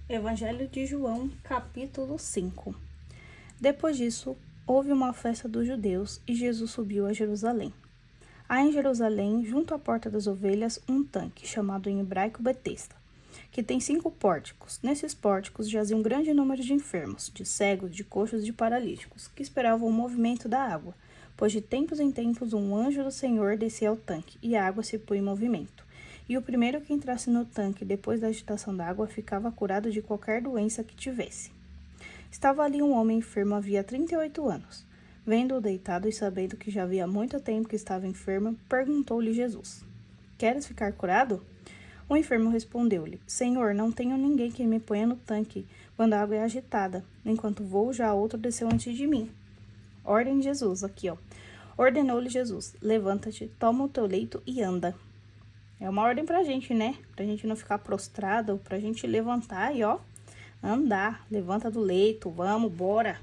Evangelho de João, capítulo 5. Depois disso, houve uma festa dos judeus e Jesus subiu a Jerusalém. Há em Jerusalém, junto à porta das ovelhas, um tanque, chamado em hebraico Betesda, que tem 5 pórticos. Nesses pórticos jazia um grande número de enfermos, de cegos, de coxos e de paralíticos, que esperavam o movimento da água, pois de tempos em tempos um anjo do Senhor descia ao tanque, e a água se punha em movimento. E o primeiro que entrasse no tanque depois da agitação da água ficava curado de qualquer doença que tivesse. Estava ali um homem enfermo havia 38 anos. Vendo-o deitado e sabendo que já havia muito tempo que estava enfermo, perguntou-lhe Jesus: Queres ficar curado? O enfermo respondeu-lhe: Senhor, não tenho ninguém que me ponha no tanque quando a água é agitada. Enquanto vou, já outro desceu antes de mim. Ordem de Jesus, aqui ó. Ordenou-lhe Jesus: Levanta-te, toma o teu leito e anda. É uma ordem pra gente, né? Pra gente não ficar prostrado, pra gente levantar e, ó, andar. Levanta do leito, vamos, bora.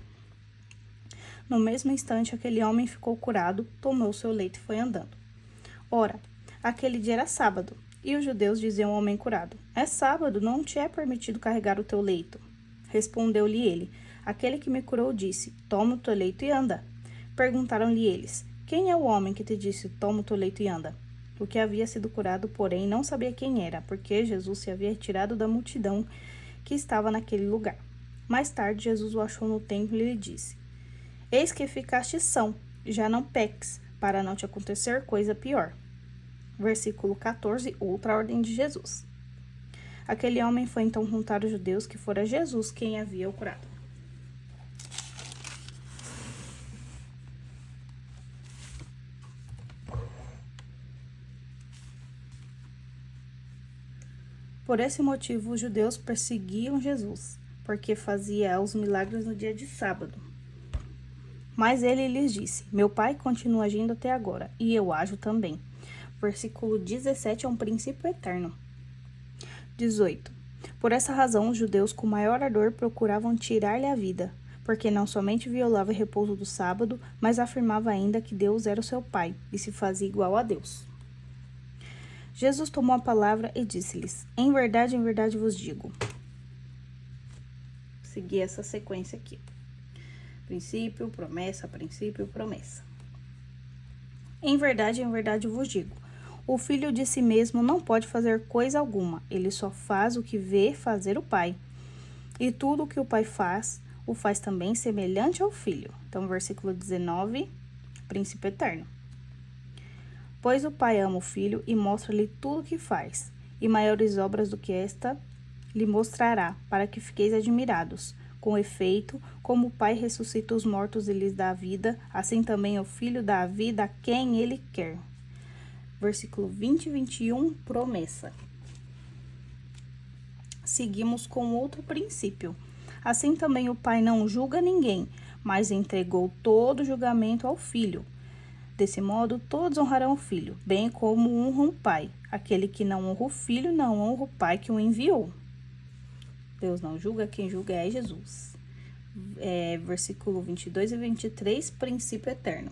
No mesmo instante, aquele homem ficou curado, tomou seu leito e foi andando. Ora, aquele dia era sábado, e os judeus diziam ao homem curado: É sábado, não te é permitido carregar o teu leito. Respondeu-lhe ele: Aquele que me curou disse: Toma o teu leito e anda. Perguntaram-lhe eles: Quem é o homem que te disse: Toma o teu leito e anda? O que havia sido curado, porém, não sabia quem era, porque Jesus se havia retirado da multidão que estava naquele lugar. Mais tarde, Jesus o achou no templo e lhe disse: Eis que ficaste são, já não peques, para não te acontecer coisa pior. Versículo 14, outra ordem de Jesus. Aquele homem foi então contar aos judeus que fora Jesus quem havia o curado. Por esse motivo, os judeus perseguiam Jesus, porque fazia os milagres no dia de sábado. Mas ele lhes disse: Meu Pai continua agindo até agora, e eu ajo também. Versículo 17 é um princípio eterno. 18. Por essa razão, os judeus com maior ardor procuravam tirar-lhe a vida, porque não somente violava o repouso do sábado, mas afirmava ainda que Deus era o seu Pai, e se fazia igual a Deus. Jesus tomou a palavra e disse-lhes: em verdade vos digo. Seguir essa sequência aqui. Princípio, promessa, princípio, promessa. Em verdade vos digo. O filho de si mesmo não pode fazer coisa alguma. Ele só faz o que vê fazer o pai. E tudo o que o pai faz, o faz também semelhante ao filho. Então, versículo 19, princípio eterno. Pois o pai ama o filho e mostra-lhe tudo o que faz, e maiores obras do que esta lhe mostrará, para que fiqueis admirados. Com efeito, como o pai ressuscita os mortos e lhes dá vida, assim também o filho dá a vida a quem ele quer. Versículo 20 e 21, promessa. Seguimos com outro princípio. Assim também o pai não julga ninguém, mas entregou todo o julgamento ao filho. Desse modo, todos honrarão o filho, bem como honram o pai. Aquele que não honra o filho, não honra o pai que o enviou. Deus não julga, quem julga é Jesus. Versículo 22 e 23, princípio eterno.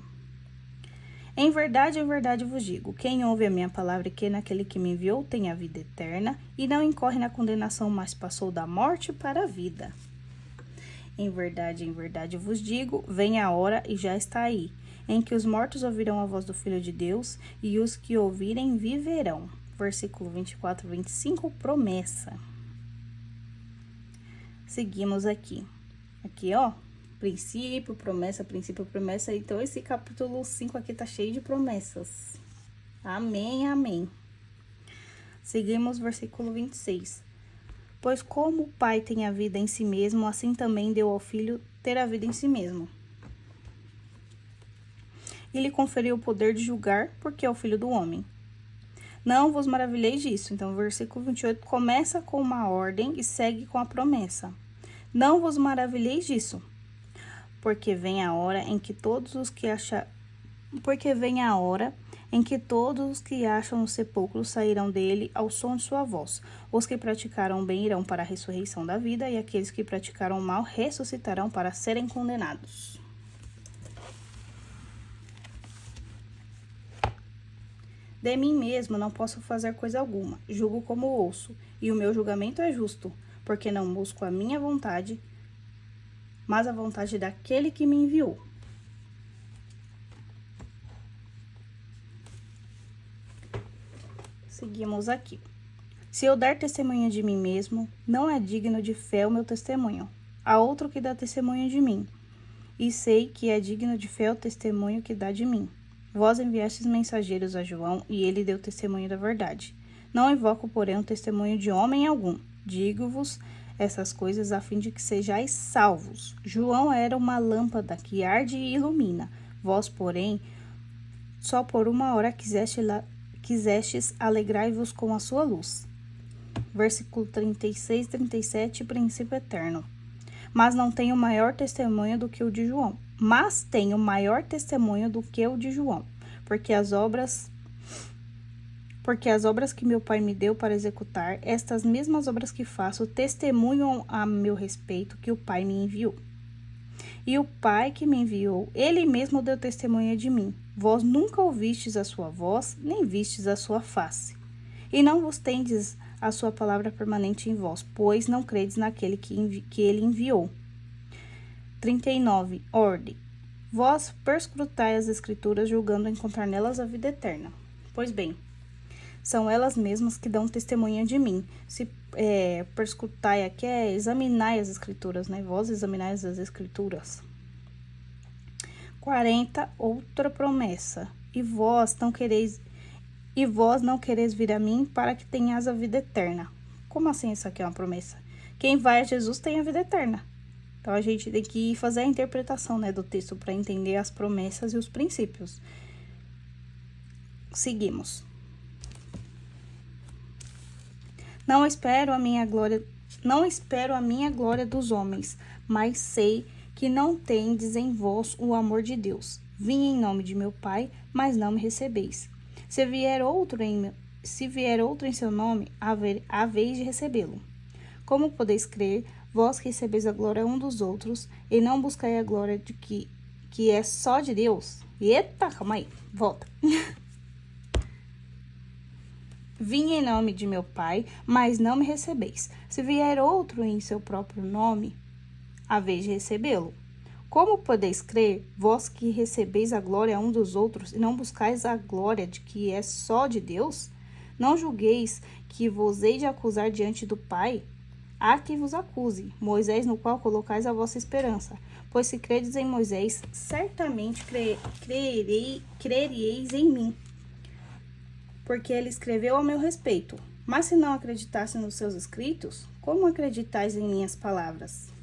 Em verdade vos digo, quem ouve a minha palavra e crê naquele que me enviou tem a vida eterna e não incorre na condenação, mas passou da morte para a vida. Em verdade vos digo, vem a hora e já está aí, em que os mortos ouvirão a voz do Filho de Deus, e os que ouvirem viverão. Versículo 24 e 25, promessa. Seguimos aqui. Aqui, ó, princípio, promessa. Então, esse capítulo 5 aqui tá cheio de promessas. Amém, amém. Seguimos versículo 26. Pois como o Pai tem a vida em si mesmo, assim também deu ao Filho ter a vida em si mesmo. E lhe conferiu o poder de julgar, porque é o Filho do homem. Não vos maravilheis disso. Então, o versículo 28 começa com uma ordem e segue com a promessa. Não vos maravilheis disso, porque vem a hora em que todos os que acham no sepulcro sairão dele ao som de sua voz. Os que praticaram o bem irão para a ressurreição da vida, e aqueles que praticaram o mal ressuscitarão para serem condenados. De mim mesmo não posso fazer coisa alguma, julgo como ouço, e o meu julgamento é justo, porque não busco a minha vontade, mas a vontade daquele que me enviou. Seguimos aqui. Se eu dar testemunho de mim mesmo, não é digno de fé o meu testemunho. Há outro que dá testemunho de mim, e sei que é digno de fé o testemunho que dá de mim. Vós enviastes mensageiros a João, e ele deu testemunho da verdade. Não invoco, porém, o testemunho de homem algum. Digo-vos essas coisas a fim de que sejais salvos. João era uma lâmpada que arde e ilumina. Vós, porém, só por uma hora quisestes alegrai-vos com a sua luz. Versículo 36, 37, princípio eterno. Mas não tenho maior testemunho do que o de João. Porque as obras que meu Pai me deu para executar, estas mesmas obras que faço, testemunham a meu respeito que o Pai me enviou. E o Pai que me enviou, ele mesmo deu testemunha de mim. Vós nunca ouvistes a sua voz, nem vistes a sua face. E não vos tendes a sua palavra permanente em vós, pois não credes naquele que ele enviou. 39. Ordem. Vós perscrutai as escrituras, julgando encontrar nelas a vida eterna. Pois bem, são elas mesmas que dão testemunha de mim. Se perscrutai aqui é examinai as escrituras, né? Vós examinais as escrituras. 40. Outra promessa. E vós não quereis vir a mim para que tenhas a vida eterna. Como assim isso aqui é uma promessa? Quem vai a Jesus tem a vida eterna. Então, a gente tem que fazer a interpretação, né, do texto para entender as promessas e os princípios. Seguimos. Não espero a minha glória dos homens, mas sei que não tendes em vós o amor de Deus. Vim em nome de meu Pai, mas não me recebeis. Se vier outro em seu nome, haveis de recebê-lo. Como podeis crer, vós que recebeis a glória um dos outros, e não buscai a glória de que é só de Deus? Eita, calma aí, volta. Vim em nome de meu Pai, mas não me recebeis. Se vier outro em seu próprio nome, haveis de recebê-lo. Como podeis crer, vós que recebeis a glória um dos outros, e não buscais a glória de que é só de Deus? Não julgueis que vos hei de acusar diante do Pai? Há quem vos acuse, Moisés, no qual colocais a vossa esperança. Pois se credes em Moisés, certamente crereis em mim, porque ele escreveu a meu respeito. Mas se não acreditasse nos seus escritos, como acreditais em minhas palavras?